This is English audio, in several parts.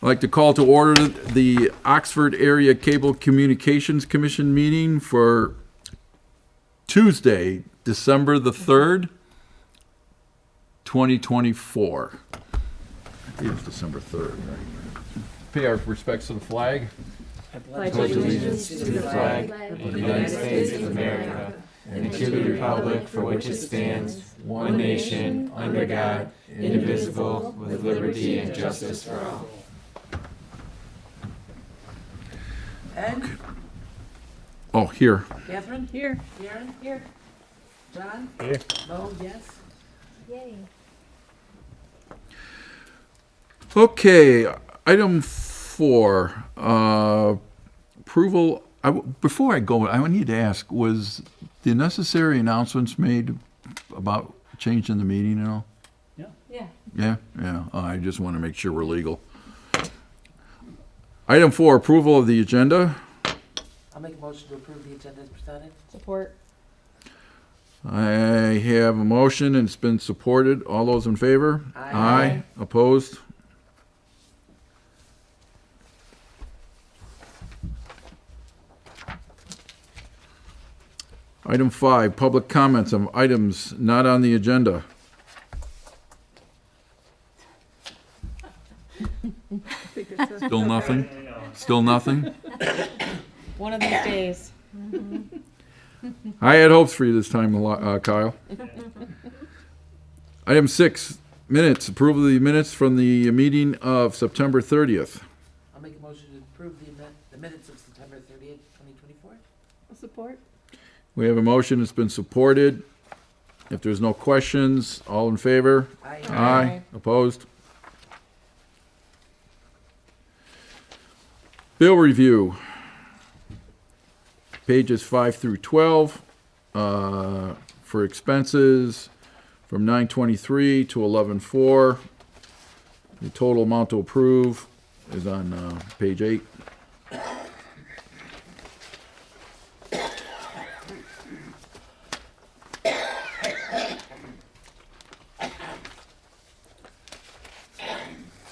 I'd like to call to order the Oxford Area Cable Communications Commission meeting for Tuesday, December the 3rd, 2024. I think it's December 3rd, right? Pay our respects to the flag. I pledge allegiance to the flag of the United States of America and to the republic for which it stands, one nation, under God, indivisible, with liberty and justice for all. Ed? Oh, here. Catherine? Here. Karen? Here. John? Here. Mo? Yes. Yay. Okay, item 4, approval. Before I go, I need to ask, was the necessary announcements made about changing the meeting and all? Yeah. Yeah. I just want to make sure we're legal. Item 4, approval of the agenda. I'll make a motion to approve the agenda as presented. Support. I have a motion and it's been supported. All those in favor? Aye. Opposed? Item 5, public comments on items not on the agenda. Still nothing? Still nothing? One of these days. I had hopes for you this time, Kyle. Item 6, minutes. Approval of the minutes from the meeting of September 30th. I'll make a motion to approve the minutes of September 30th, 2024. Support. We have a motion. It's been supported. If there's no questions, all in favor? Aye. Aye. Opposed? Bill review. Pages 5 through 12, for expenses from 9/23 to 11/4. The total amount to approve is on page 8.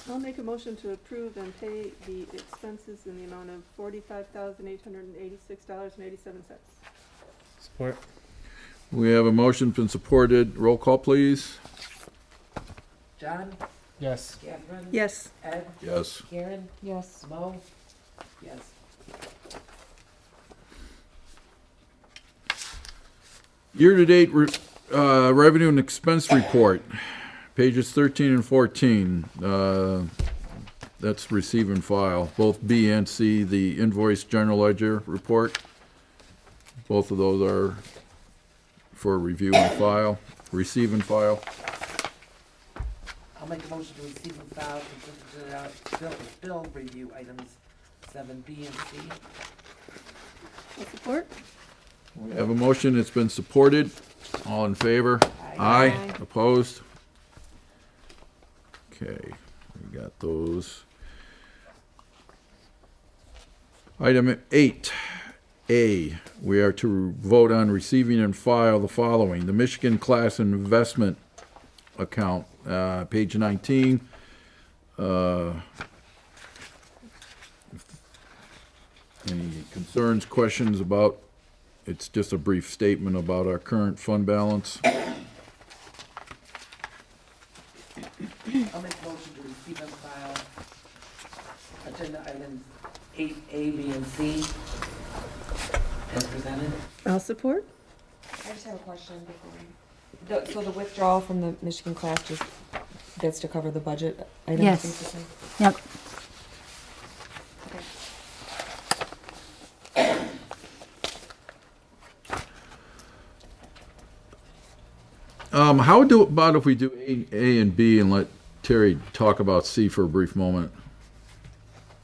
I'll make a motion to approve and pay the expenses in the amount of $45,886.87. Support. We have a motion been supported. Roll call, please. John? Yes. Catherine? Yes. Ed? Yes. Karen? Yes. Mo? Yes. Year-to-date revenue and expense report, pages 13 and 14. That's receive and file, both B and C, the invoice general ledger report. Both of those are for review and file, receive and file. I'll make a motion to receive and file bill review items 7B and C. I'll support. We have a motion, it's been supported. All in favor? Aye. Aye. Opposed? Okay, we got those. Item 8A, we are to vote on receiving and file the following. The Michigan Class Investment Account, page 19. Any concerns, questions about, it's just a brief statement about our current fund balance. I'll make a motion to receive and file agenda items 8A, B, and C as presented. I'll support. I just have a question before we. So the withdrawal from the Michigan class just, that's to cover the budget items? Yes. basically? Yep. How about if we do A and B and let Terry talk about C for a brief moment?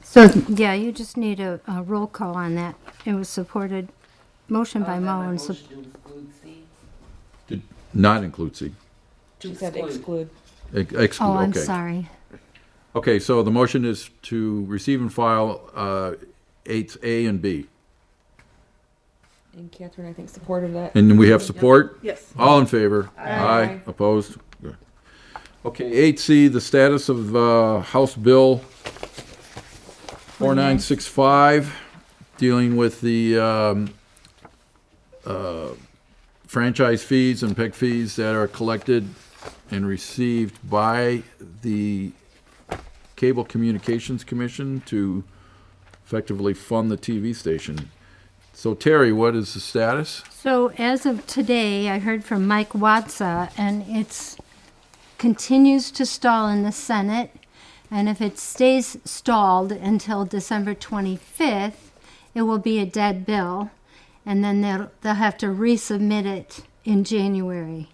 So, yeah, you just need a roll call on that. It was supported, motion by Amend Mo my and motion to exclude C. Did not include C. To She said exclude. Exclude, oh, I'm okay. sorry. Okay, so the motion is to receive and file 8A and B. And Catherine, I think, supported that. And we have support? Yes. All in favor? Aye. Opposed? Good. Okay, 8C, the status of House Bill 4965, dealing with the franchise fees and PEG fees that are collected and received by the Cable Communications Commission to effectively fund the TV station. So Terry, what is the status? So as of today, I heard from Mike Watsa, and it's continues to stall in the Senate. And if it stays stalled until December 25th, it will be a dead bill. And then they'll have to resubmit it in January,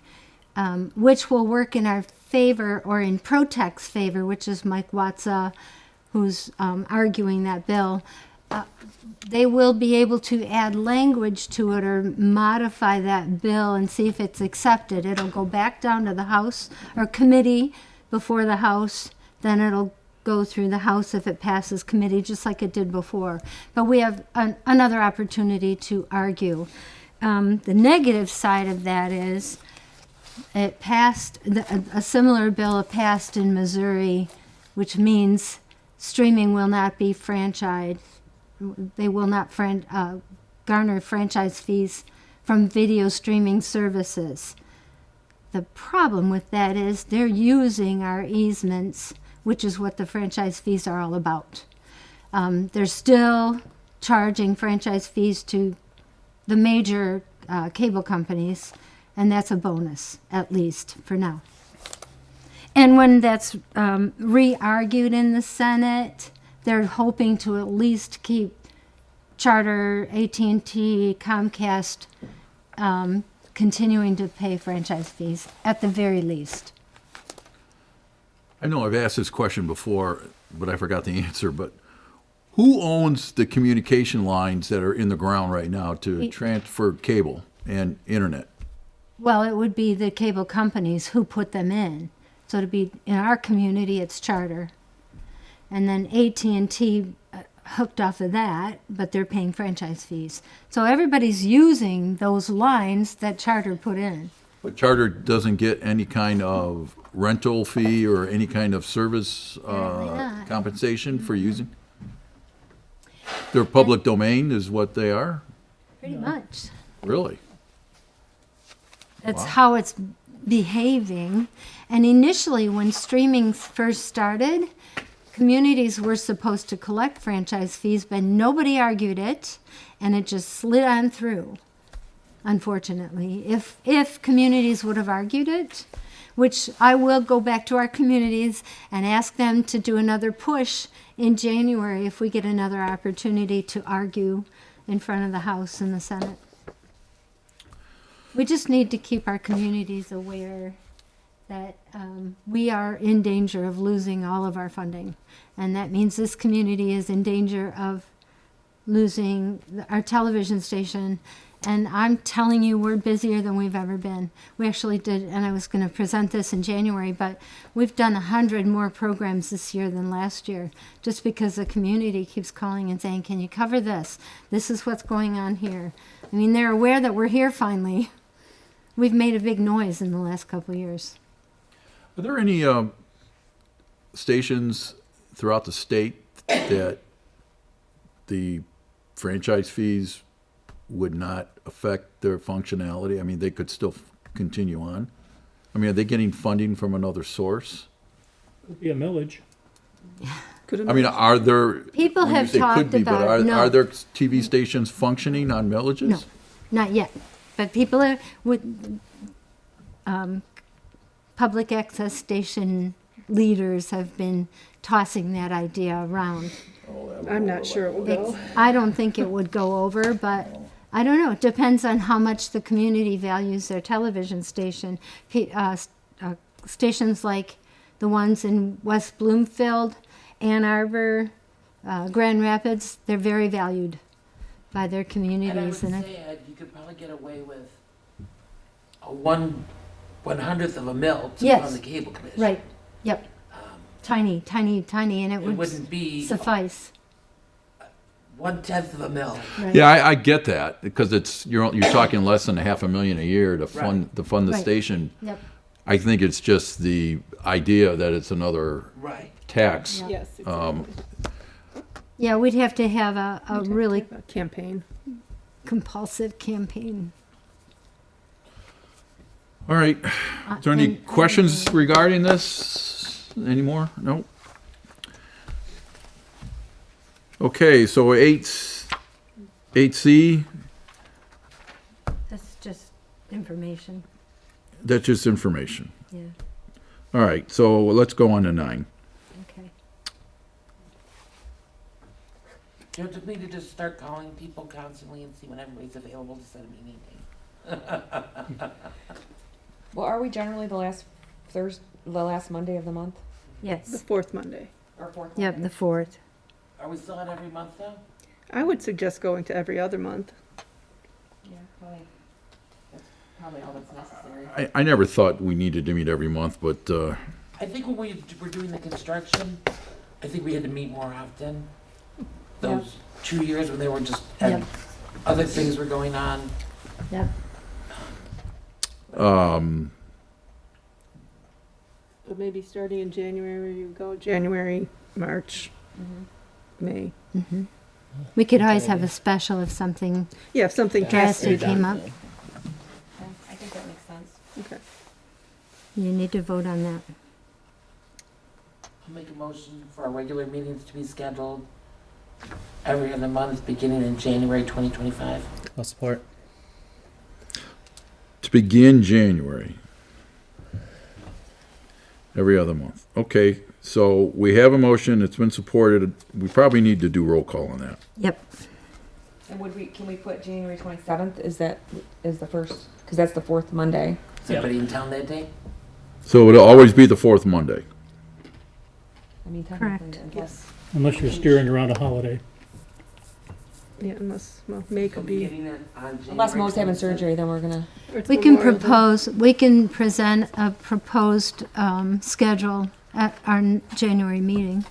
which will work in our favor, or in Protec's favor, which is Mike Watsa, who's arguing that bill. They will be able to add language to it or modify that bill and see if it's accepted. It'll go back down to the House or committee before the House. Then it'll go through the House if it passes committee, just like it did before. But we have another opportunity to argue. The negative side of that is it passed, a similar bill passed in Missouri, which means streaming will not be franchised. They will not garner franchise fees from video streaming services. The problem with that is they're using our easements, which is what the franchise fees are all about. They're still charging franchise fees to the major cable companies, and that's a bonus, at least for now. And when that's re-argued in the Senate, they're hoping to at least keep Charter, AT&T, Comcast continuing to pay franchise fees, at the very least. I know I've asked this question before, but I forgot the answer, but who owns the communication lines that are in the ground right now to transfer cable and internet? Well, it would be the cable companies who put them in. So to be in our community, it's Charter. And then AT&T hooked off of that, but they're paying franchise fees. So everybody's using those lines that Charter put in. But Charter doesn't get any kind of rental fee or any kind of service Apparently not. compensation for using? Their public domain is what they are? Pretty much. Really? That's Wow. how it's behaving. And initially, when streaming first started, communities were supposed to collect franchise fees, but nobody argued it, and it just slid on through, unfortunately. If communities would have argued it, which I will go back to our communities and ask them to do another push in January if we get another opportunity to argue in front of the House and the Senate. We just need to keep our communities aware that we are in danger of losing all of our funding. And that means this community is in danger of losing our television station. And I'm telling you, we're busier than we've ever been. We actually did, and I was going to present this in January, but we've done 100 more programs this year than last year, just because the community keeps calling and saying, can you cover this? This is what's going on here. I mean, they're aware that we're here finally. We've made a big noise in the last couple of years. Are there any stations throughout the state that the franchise fees would not affect their functionality? I mean, they could still continue on. I mean, are they getting funding from another source? Could be a millage. I mean, are there... People when you have say could talked be, but about, no. Are there TV stations functioning on millages? No, not yet. But people are, public access station leaders have been tossing that idea around. I'm not sure it will go. I don't think it would go over, but I don't know. It depends on how much the community values their television station. Stations like the ones in West Bloomfield, Ann Arbor, Grand Rapids, they're very valued by their communities. And I would say, Ed, you could probably get away with a 1/100th of a mil to Yes. fund the cable commission. Right, yep. Tiny, tiny, tiny, and it It would wouldn't be suffice. 1/10 of a mil. Right. Yeah, I get that, because it's, you're talking less than $500,000 a year to fund the Right. station. Yep. I think it's just the idea that it's another Right. tax. Yes, Um, exactly. Yeah, we'd have to have a We'd have to really have a campaign. compulsive campaign. All right. Is there any And- questions regarding this anymore? No? Okay, so 8C, That's just information, that's just information. yeah, All right, so let's go on to 9. okay. Do you want me to just start calling people constantly and see when everybody's available to set a meeting date? Well, are we generally the last Monday of the month? The Yes, fourth Monday. Or fourth yep, Monday? the 4th. Are we still on every month though? I would suggest going to every other month. Yeah, probably. That's probably all that's necessary. I never thought we needed to meet every month, but, I think when we were doing the construction, I think we had to meet more often. Those 2 years when they were just, and Yep. other things were going on. Yep. But maybe starting in January, you go January, March, May. Mm-hmm. We could always have a special if something Yeah, if something drastic came up. Yeah, I think that makes sense. Okay. You need to vote on that. I'll make a motion for our regular meetings to be scheduled every other month, beginning in January 2025. I'll support. to begin January. Every other month. Okay, so we have a motion, it's been supported. We probably need to do roll call on that. Yep. And can we put January 27th? Is the first, because that's the fourth Monday. Is everybody in town that day? So it'll always be the fourth Monday. I mean, technically, Correct. unless, Unless you're steering around a holiday. Yeah, unless, well, May So could be. beginning on January unless Mo's having 27th. surgery, then we're gonna, or it's We can Memorial Day. we can present a proposed schedule at our January meeting,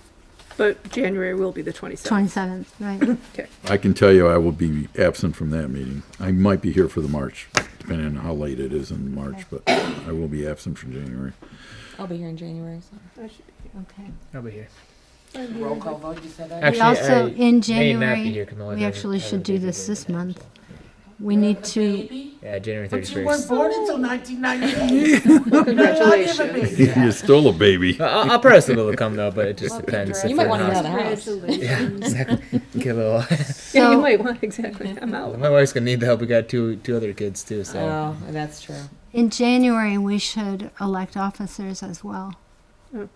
But January will be the 27th. 27th, right? I can tell you I will be absent from that meeting. I might be here for the March, depending on how late it is in March, but I will be absent from January. I'll be here in January, so. I should be here. Okay. I'll be here. I'm here, Roll but- call vote, you said that? Actually, We also, I in may not be January, here 'cause my wife we has actually a should do baby this that day, month. so. We need A to, baby? Yeah, January But you weren't 31st. born until 1998. Congratulations. You're still a baby. I'll probably still be able to come though, but it just depends. You if might we're want to in get out of the house. Congratulations. Yeah, exactly. Get a little. Yeah, you so, might want, exactly. I'm out. My wife's gonna need the help. We got two other kids too, so. Oh, that's true. in January, we should elect officers as well. Oh.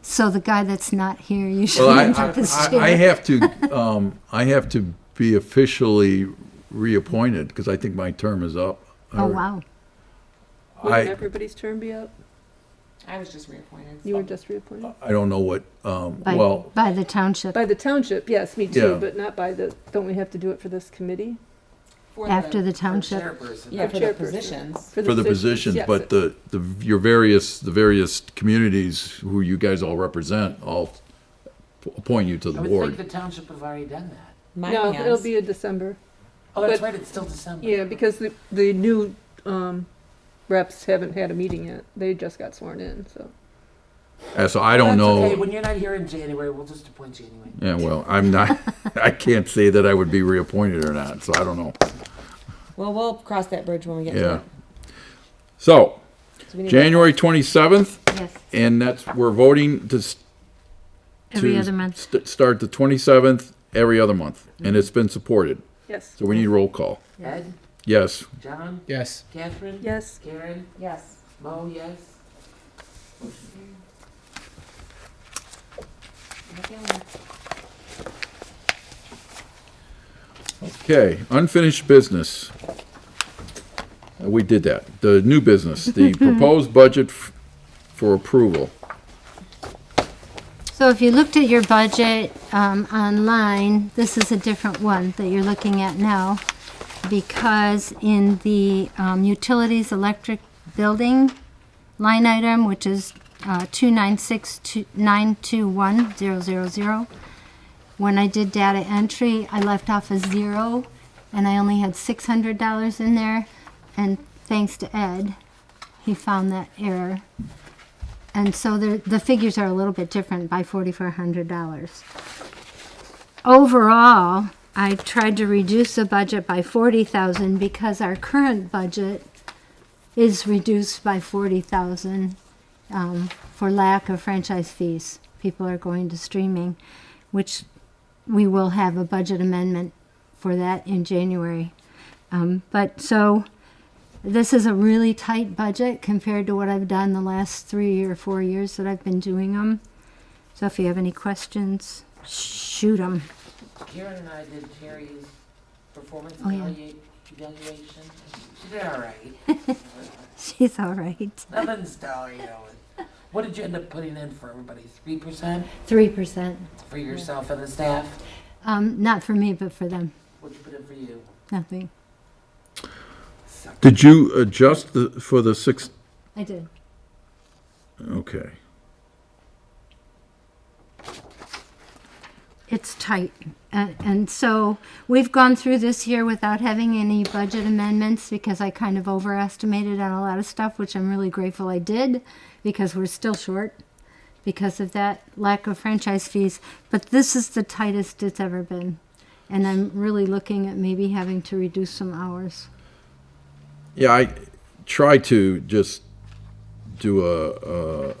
So the guy that's not here, you should Well, end up as chair. I have to be officially reappointed, because I think my term is up. Oh, wow. Wouldn't I, everybody's term be up? I was just reappointed. You were just reappointed? I don't know what, By, well, by the township, By the township, yes, me Yeah. too, but not by the, don't we have to do it for this committee? For after the For township. chairperson. Yeah, for the chairperson. positions. for the positions, yes. but the various communities who you guys all represent all appoint you to I the would board. think the township have already done that. Mine No, has. it'll be in December. Oh, that's But- right, it's still December. Yeah, because the new reps haven't had a meeting yet. They just got sworn in, so. So I don't That's okay, know. when you're not here in January, we'll just appoint you anyway. Yeah, well, I'm not, I can't say that I would be reappointed or not, so I don't know. Well, we'll cross that bridge when we get to Yeah. it. So, So we need January 27th, Yes, and we're voting to every other month. start the 27th every other month, and it's been supported. Yes. So we need roll call. Ed, Yes. John, Yes. Catherine? Yes. Karen, Yes. Mo, yes? Okay, unfinished business. We did that. The new business, the proposed budget for approval. So if you looked at your budget online, this is a different one that you're looking at now, because in the utilities electric building line item, which is 296921000, when I did data entry, I left off a 0, and I only had $600 in there, and thanks to Ed, he found that error. And so the figures are a little bit different by $4,400. overall, I tried to reduce the budget by 40,000 because our current budget is reduced by 40,000 for lack of franchise fees. People are going to streaming, which we will have a budget amendment for that in January. But so this is a really tight budget compared to what I've done the last 3 or 4 years that I've been doing them. So if you have any questions, shoot them. Karen and I did Terry's performance Oh, yeah. evaluation. She did all right. She's all right. Nothing stellar, you know. What did you end up putting in for everybody? 3% 3%. for yourself and the staff? Not for me, but for them. What'd you put in for you? Nothing. Did you adjust for the 6? I did. Okay. It's tight. And so we've gone through this year without having any budget amendments because I kind of overestimated on a lot of stuff, which I'm really grateful I did because we're still short because of that lack of franchise fees. But this is the tightest it's ever been. And I'm really looking at maybe having to reduce some hours. Yeah, I try to just do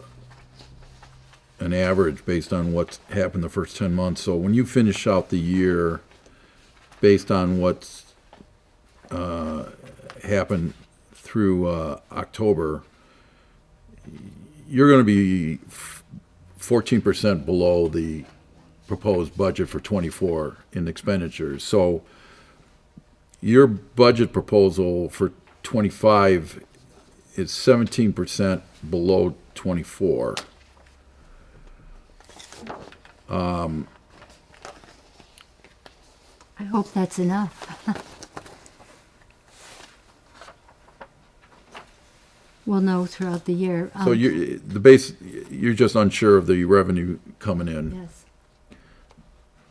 an average based on what's happened the first 10 months. So when you finish out the year based on what's happened through October, you're going to be 14% below the proposed budget for 24 in expenditures. So your budget proposal for 25 is 17% below 24. I hope that's enough. We'll know throughout the year. So you're just unsure of the revenue coming in. Yes.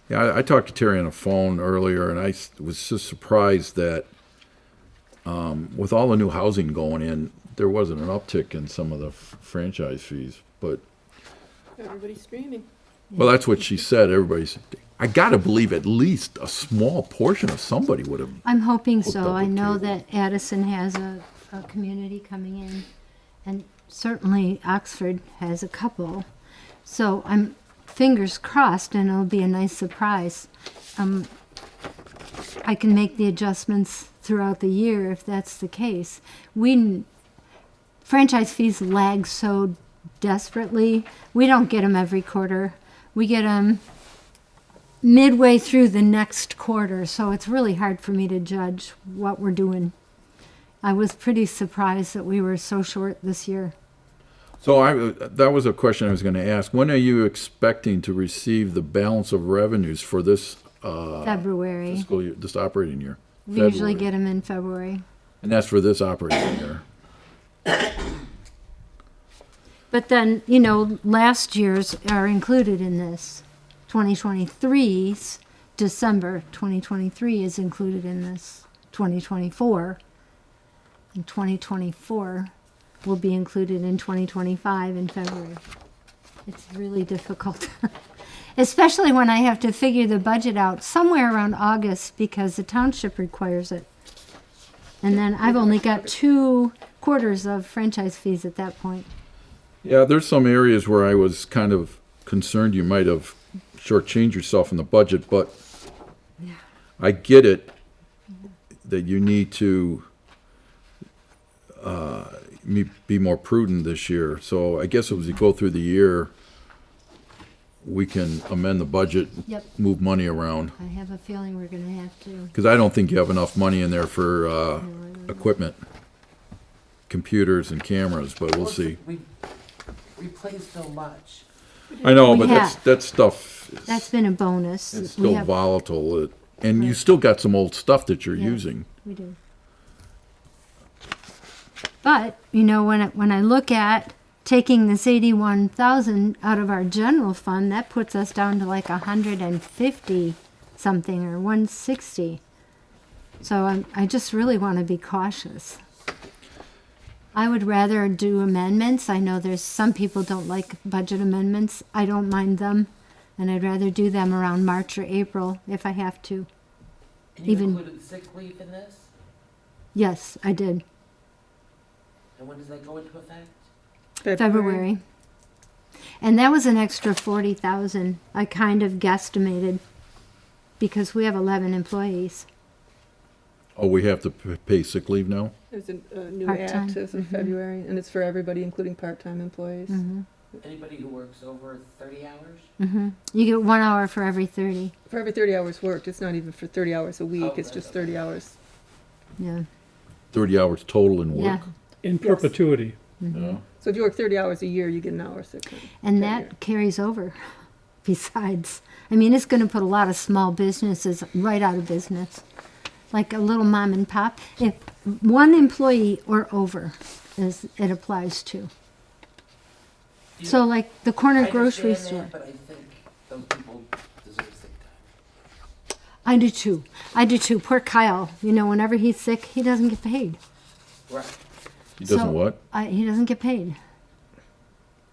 Yeah, I talked to Terry on the phone earlier, and I was just surprised that with all the new housing going in, there wasn't an uptick in some of the franchise fees. But Everybody's streaming. well, that's what she said. I got to believe at least a small portion of somebody would have. I'm hoping Hooked so. up I with know cable. that Addison has a community coming in, and certainly Oxford has a couple. So I'm fingers crossed, and it'll be a nice surprise. I can make the adjustments throughout the year if that's the case. Franchise fees lag so desperately. We don't get them every quarter. We get them midway through the next quarter, so it's really hard for me to judge what we're doing. I was pretty surprised that we were so short this year. So that was a question I was going to ask. When are you expecting to receive the balance of revenues for this February. fiscal year, this operating year? We usually February. get them in February. And that's for this operating year. But then, last year's are included in this. 2023's, December 2023 is included in this. 2024. And 2024 will be included in 2025 in February. It's really difficult. Especially when I have to figure the budget out somewhere around August because the township requires it. And then I've only got 2 quarters of franchise fees at that point. Yeah, there's some areas where I was kind of concerned you might have shortchanged yourself in the budget, but I get it that you need to be more prudent this year. So I guess as we go through the year, we can amend the budget, Yep. move money around. I have a feeling we're going to have to. Because I don't think you have enough money in there for equipment, computers and cameras, but we'll see. We replaced so much. I know, We but have. that stuff That's been a bonus. is We still have- volatile. And you Right. still got some old stuff that you're Yeah. using. We do. But, when I look at taking this 81,000 out of our general fund, that puts us down to like 150 something or 160. So I just really want to be cautious. I would rather do amendments. I know there's some people don't like budget amendments. I don't mind them. And I'd rather do them around March or April if I have to. And you Even- included sick leave in this? Yes, I did. And when does that go into effect? February. And that was an extra 40,000. I kind of guesstimated because we have 11 employees. Oh, we have to pay sick leave now? There's a new Part-time. act as of February, and it's for everybody, including part-time employees. Anybody who works over 30 hours? You get 1 hour for every 30. For every 30 hours worked, it's not even for 30 hours a week, Oh, it's right, just okay. 30 hours. Yeah. 30 hours total in Yeah. work? In perpetuity. Yeah. So if you work 30 hours a year, you get an hour sick time. And that that carries over. Besides, I mean, it's going to put a lot of small businesses right out of business. Like a little mom and pop. If one employee or over is it applies to. You So know, like the corner I grocery understand store. that, but I think those people deserve sick time. I do too. I do too. Poor Kyle. You know, whenever he's sick, he doesn't get paid. Right. He doesn't So, what? He doesn't get paid.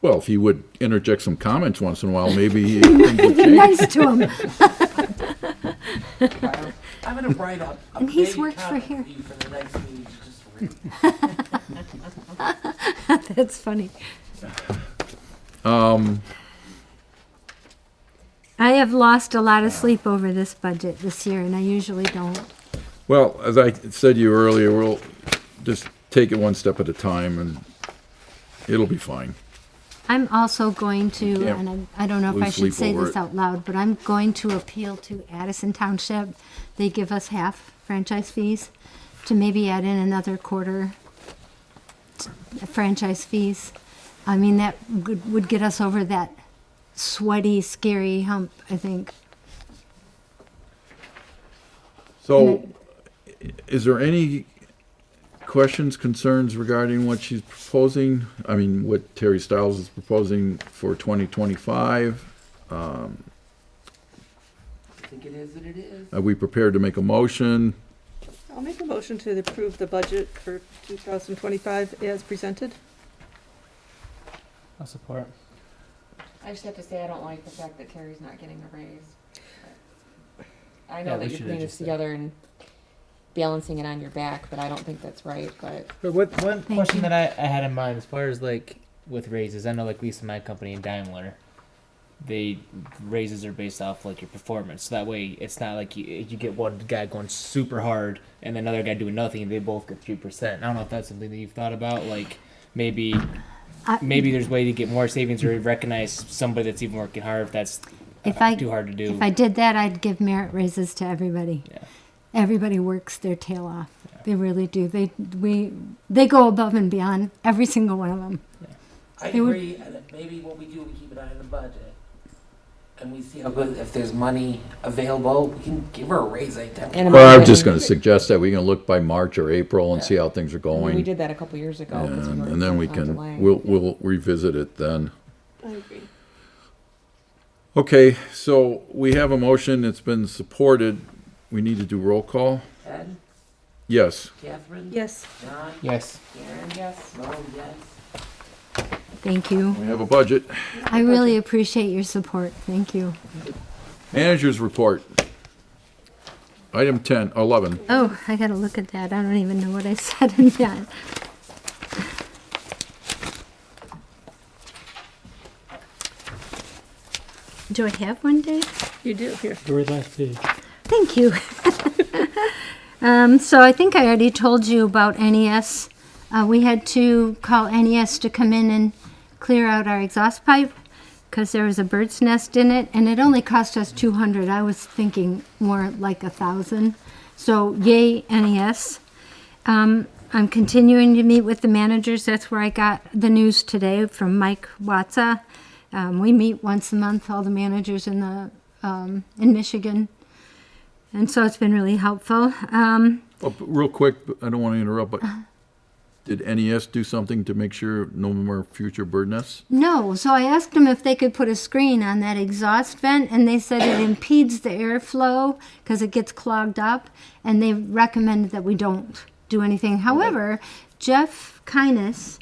Well, if he would interject some comments once in a while, maybe things would Be change. nice to him. Kyle, I'm gonna write up a And he's big worked for comment here. for you for the next meeting, just read. That's funny. I have lost a lot of sleep over this budget this year, and I usually don't. Well, as I said to you earlier, we'll just take it one step at a time and it'll be fine. I'm also going to, Yeah. and I don't know if Lose I should sleep say over this it. out loud, but I'm going to appeal to Addison Township. They give us half franchise fees to maybe add in another quarter franchise fees. I mean, that would get us over that sweaty, scary hump, I think. So, is there any questions, concerns regarding what she's proposing? I mean, what Terry Stiles is proposing for 2025? I think it is what it is. Are we prepared to make a motion? I'll make a motion to approve the budget for 2025 as presented. I'll support. I just have to say, I don't like the fact that Terry's not getting a raise. I Yeah, know we that you're should've putting just this said- together and balancing it on your back, but I don't think that's right, but. But what one Thank question you. that I had in mind as far as like with raises, I know like Lisa, my company and Daimler, they raises are based off like your performance. So that way it's not like you get one guy going super hard and then another guy doing nothing and they both get 3%. I don't know if that's something that you've thought about. Like maybe there's a way to get more savings or recognize somebody that's even working hard if that's too hard to do. If I did that, I'd give merit raises to everybody. Yeah. Everybody works their tail off. They really do. They go above and beyond, every single one of them. I They would- agree, and maybe what we do, we keep an eye on the budget. And we see how good, if there's money available, we can give her a raise, I think. And Well, I'm imagine- just gonna suggest that we can look by March or April and see how things are I mean, we going. did that a couple years ago. 'cause we were And then we on can, delay. we'll revisit it then. I agree. Okay, so we have a motion, it's been supported. We need to do roll call? Ed, Yes. Catherine? Yes. John? Yes. Karen? Yes. Mo, yes. Thank you. We have a budget. I really appreciate your support. Thank you. Manager's report. Item 11. Oh, I gotta look at that. I don't even know what I said in that. Do I have one, Dave? You do, here. Very last page. Thank you. So I think I already told you about NES. We had to call NES to come in and clear out our exhaust pipe because there was a bird's nest in it, and it only cost us $200. I was thinking more like $1,000. So yay, NES. I'm continuing to meet with the managers. That's where I got the news today from Mike Watsa. We meet once a month, all the managers in the in Michigan, and so it's been really helpful. Oh, but real quick, I don't want to interrupt, but did NES do something to make sure no more future bird nests? No, so I asked them if they could put a screen on that exhaust vent, and they said it impedes the airflow because it gets clogged up, and they recommended that we don't do anything. However, Jeff Kines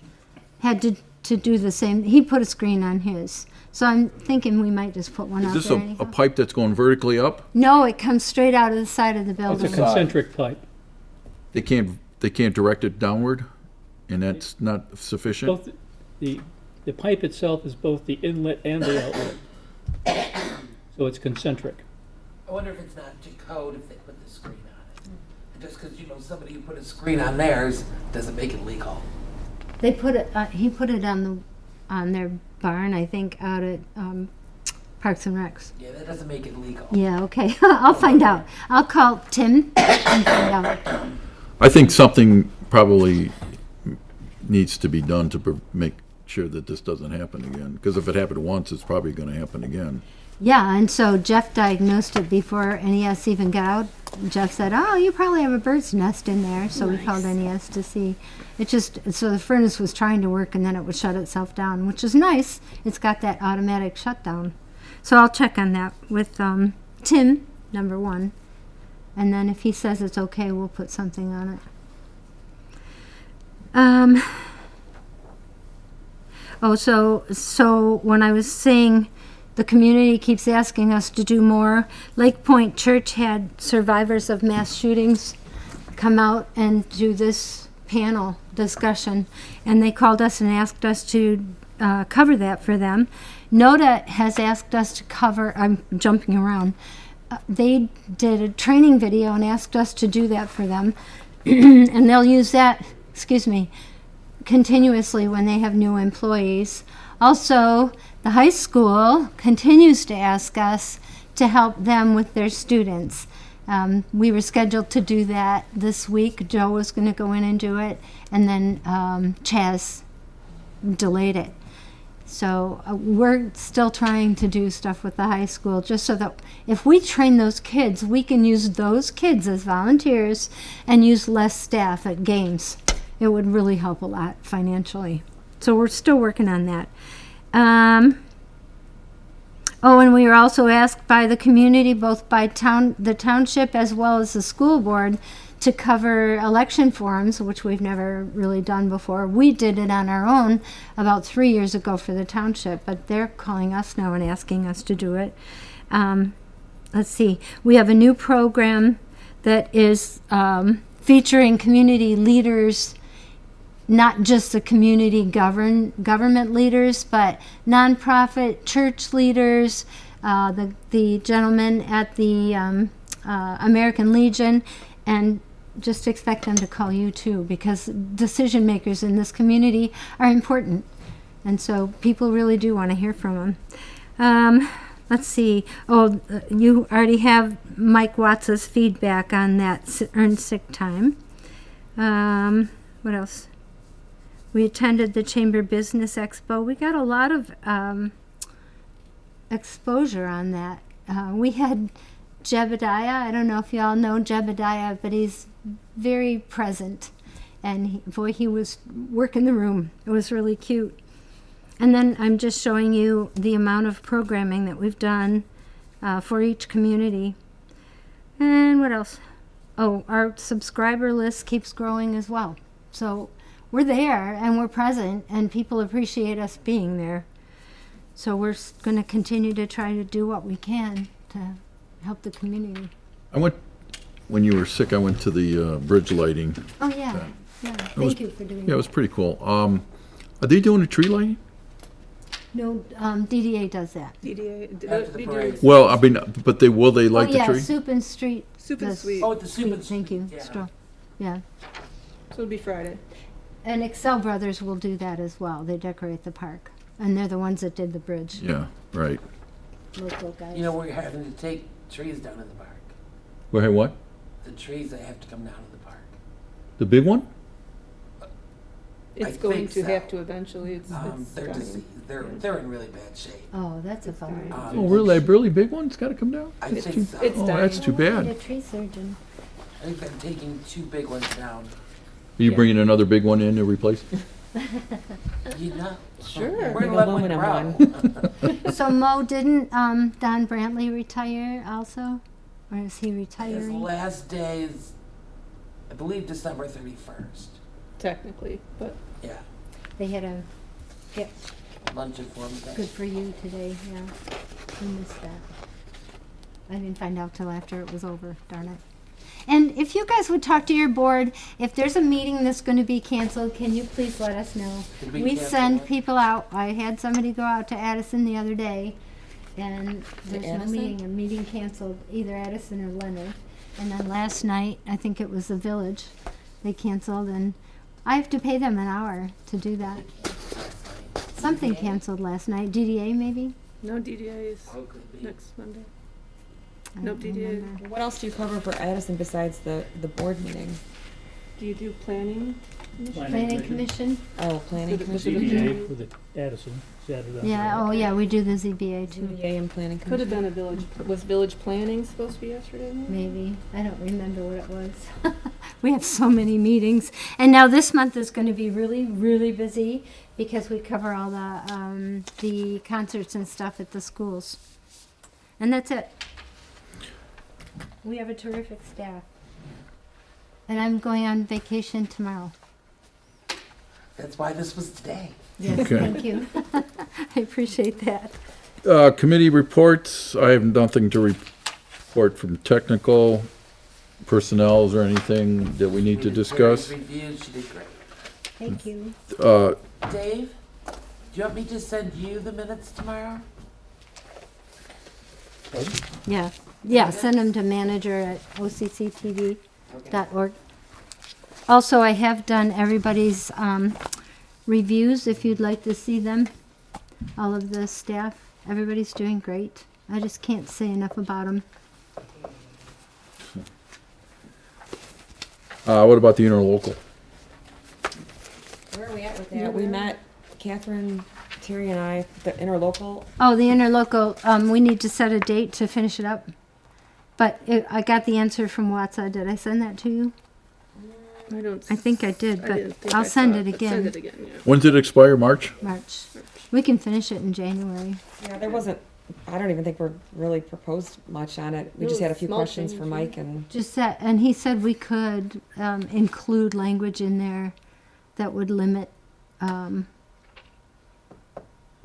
had to to do the same. He put a screen on his. So I'm thinking we might just put one Is out this there a anyhow. pipe that's going vertically up? No, it comes straight out of the side of the It's a building. concentric pipe. They can't direct it downward, and that's not sufficient? Both, the pipe itself is both the inlet and the outlet. So it's concentric. I wonder if it's not to code if they put the screen on it. Just because, somebody who put a screen on theirs doesn't make it legal. They put it. He put it on their barn, I think, out at Parks and Recs. Yeah, that doesn't make it legal. Yeah. Okay. I'll find out. I'll call Tim and find out. I think something probably needs to be done to make sure that this doesn't happen again. Because if it happened once, it's probably going to happen again. Yeah, and so Jeff diagnosed it before NES even got out. Jeff said, "Oh, you probably have a bird's nest in there." So we called NES to see. So the furnace was trying to work, and then it would shut itself down, which is nice. It's got that automatic shutdown. So I'll check on that with Tim, number one, and then if he says it's okay, we'll put something on it. So when I was saying the community keeps asking us to do more, Lake Point Church had survivors of mass shootings come out and do this panel discussion, and they called us and asked us to cover that for them. NODA has asked us to cover, I'm jumping around, they did a training video and asked us to do that for them, and they'll use that, continuously when they have new employees. Also, the high school continues to ask us to help them with their students. We were scheduled to do that this week. Joe was going to go in and do it, and then Chaz delayed it. So we're still trying to do stuff with the high school, just so that if we train those kids, we can use those kids as volunteers and use less staff at games. It would really help a lot financially. So we're still working on that. And we were also asked by the community, both by the township as well as the school board, to cover election forums, which we've never really done before. We did it on our own about 3 years ago for the township, but they're calling us now and asking us to do it. Let's see. We have a new program that is featuring community leaders, not just the community government leaders, but nonprofit church leaders, the gentleman at the American Legion, and just expect them to call you too, because decision makers in this community are important, and so people really do want to hear from them. Let's see. You already have Mike Watts' feedback on that earned sick time. What else? We attended the Chamber Business Expo. We got a lot of exposure on that. We had Jebediah. I don't know if you all know Jebediah, but he's very present. And he was working the room. It was really cute. And then I'm just showing you the amount of programming that we've done for each community. And what else? Our subscriber list keeps growing as well. So we're there and we're present, and people appreciate us being there. So we're going to continue to try to do what we can to help the community. When you were sick, I went to the bridge lighting. Oh, yeah. Thank you for doing that. Yeah, it was pretty cool. Are they doing a tree lighting? No, DDA does that. After the parade. Well, I mean, but will they light the tree? Soup and Street. Soup and does Sweet. Oh, the soup and Thank you. yeah. Straw. Yeah. So it'll be Friday. And Excel Brothers will do that as well. They decorate the park. And they're the ones that did the bridge. Yeah, right. Local guys. We're having to take trees down in the park. Well, hey, what? The trees that have to come down in the park. The big one? It's I going think to so. have to eventually. It's They're dying. diseased. They're in really bad shape. Oh, that's a bummer. Oh, really? A really big one? It's got to come down? I It's- think so. it's Oh, dying. that's too Need a bad. tree surgeon. I think they're taking 2 big ones down. Are you bringing another big one in to replace it? Sure. We're Bring gonna let one aluminum grow. So Mo, didn't Don Brantley retire also? Or is he His retiring? last day is, I believe, December 31st. Technically, but Yeah. They had a Yep. luncheon for them today. Good for you today, yeah. I missed that. I didn't find out till after it was over, darn it. And if you guys would talk to your board, if there's a meeting that's gonna be canceled, can you please let us know? Did we We cancel send it? people out. I had somebody go out to Addison the other day, and there's no Addison? meeting, a meeting canceled, either Addison or Leonard. And then last night, I think it was the Village, they canceled, and I have to pay them an hour to do that. Something DDA? canceled last night, DDA maybe? No DDA is Oh, could be. next Monday. I Nope, don't DDA. remember. What else do you cover for Addison besides the board meeting? Do you do planning? Planning Commission? Oh, planning Was commission? it a- ZBA with the Addison, Saturday. Yeah, oh yeah, we do the ZBA too, ZBA and planning Could have commission. been a village, was village planning supposed to be yesterday? maybe. I don't remember what it was. We have so many meetings. And now this month is gonna be really, really busy because we cover all the concerts and stuff at the schools. And that's it. We have a terrific staff. And I'm going on vacation tomorrow. That's why this was today. Yes, Okay. thank you. I appreciate that. Committee reports, I have nothing to report from technical personnels or anything that we need to discuss. Reviewed, she did great. Thank you. Dave, do you want me to send you the minutes tomorrow? Yeah, yeah, send them to manager at occtv.org. Also, I have done everybody's reviews, if you'd like to see them. All of the staff, everybody's doing great. I just can't say enough about them. What about the interlocal? Where are we at with that? We met, Catherine, Terry and I, the interlocal. Oh, the interlocal, we need to set a date to finish it up. But I got the answer from Watsa. Did I send that to you? I don't. I think I did, I but didn't think I'll I send saw it but again. Send it again, yeah. When's it expire, March? March. We can finish it in January. Yeah, there wasn't, I don't even think we're really proposed much on it. We There just had a was few small questions for changes, Mike and, Just that, and he said we could include language in there that would limit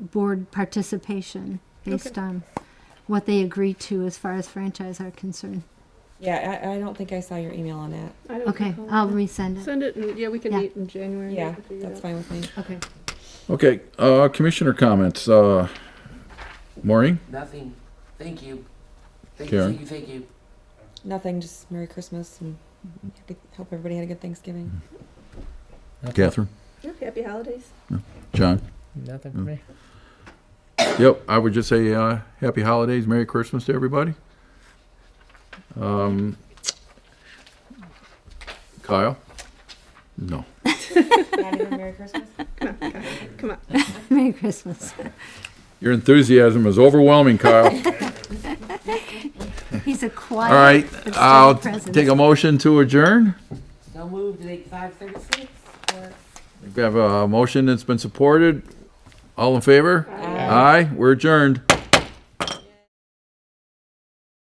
board participation based on what they agree to as far as franchise are concerned. yeah, I don't think I saw your email on that. I don't Okay, recall I'll that. resend it. Send it, and, yeah, we can Yeah. meet in January. Yeah, we can figure it that's out. fine with me. Okay. Okay, commissioner comments. Maureen? Nothing. Thank you. Karen? Thank you. Nothing, just Merry Christmas and hope everybody had a good Thanksgiving. Catherine? Yep, happy holidays. John? Nothing for me. Yep, I would just say happy holidays, Merry Christmas to everybody. Kyle? No. Not even Merry Christmas? Come on. Merry Christmas. Your enthusiasm is overwhelming, Kyle. He's a All quiet right, but steady I'll presence. take a motion to adjourn. So moved at 5:36. We have a motion that's been supported. All in favor? Aye. We're adjourned.